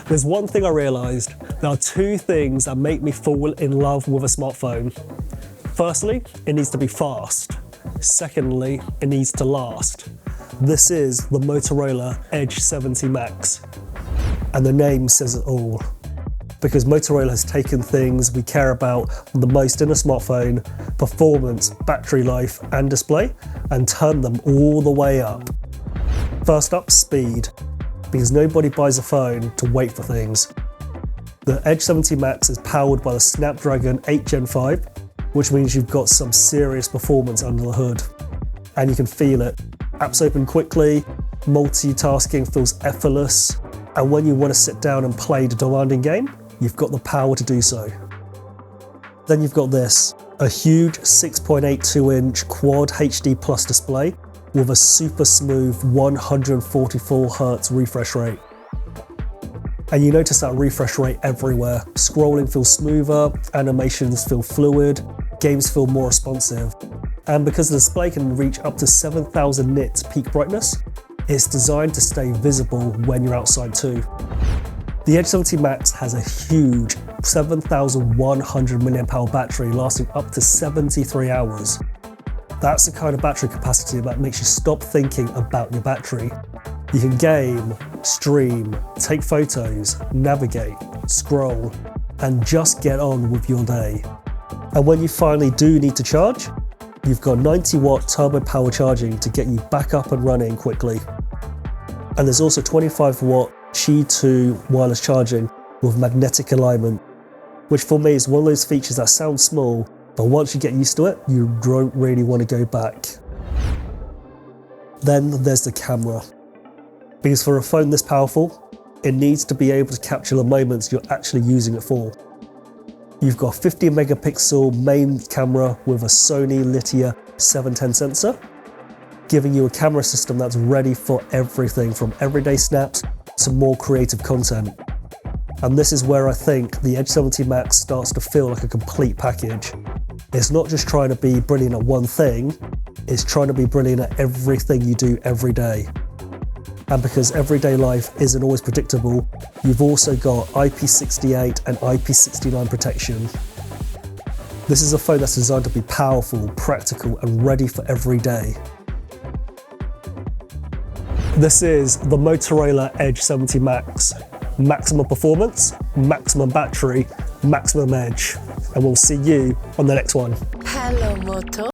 There's one thing I realized. There are two things that make me fall in love with a smartphone. Firstly, it needs to be fast. Secondly, it needs to last. This is the Motorola Edge 70 Max. And the name says it all. Because Motorola has taken things we care about the most in a smartphone, performance, battery life, and display, and turned them all the way up. First up, speed. Because nobody buys a phone to wait for things. The Edge 70 Max is powered by the Snapdragon 8 Gen 5, which means you've got some serious performance under the hood. And you can feel it. Apps open quickly, multitasking feels effortless, and when you want to sit down and play the demanding game, you've got the power to do so. Then you've got this, a huge 6.82-inch Quad HD Plus display with a super smooth 144Hz refresh rate. And you notice that refresh rate everywhere. Scrolling feels smoother, animations feel fluid, games feel more responsive. And because the display can reach up to 7,000 nits peak brightness, it's designed to stay visible when you're outside too. The Edge 70 Max has a huge 7,100 mAh battery lasting up to 73 hours. That's the kind of battery capacity that makes you stop thinking about your battery. You can game, stream, take photos, navigate, scroll, and just get on with your day. And when you finally do need to charge, you've got 90-watt turbo power charging to get you back up and running quickly. And there's also 25-watt Qi 2 wireless charging with magnetic alignment, which for me is one of those features that sounds small, but once you get used to it, you don't really want to go back. Then there's the camera. Because for a phone this powerful, it needs to be able to capture the moments you're actually using it for. You've got a 50 megapixel main camera with a Sony LYTIA 710 sensor, giving you a camera system that's ready for everything from everyday snaps to more creative content. And this is where I think the Edge 70 Max starts to feel like a complete package. It's not just trying to be brilliant at one thing, it's trying to be brilliant at everything you do every day. And because everyday life isn't always predictable, you've also got IP68 and IP69 protection. This is a phone that's designed to be powerful, practical, and ready for every day. This is the Motorola Edge 70 Max. Maximum performance, maximum battery, maximum edge. And we'll see you on the next one. Hello, Moto.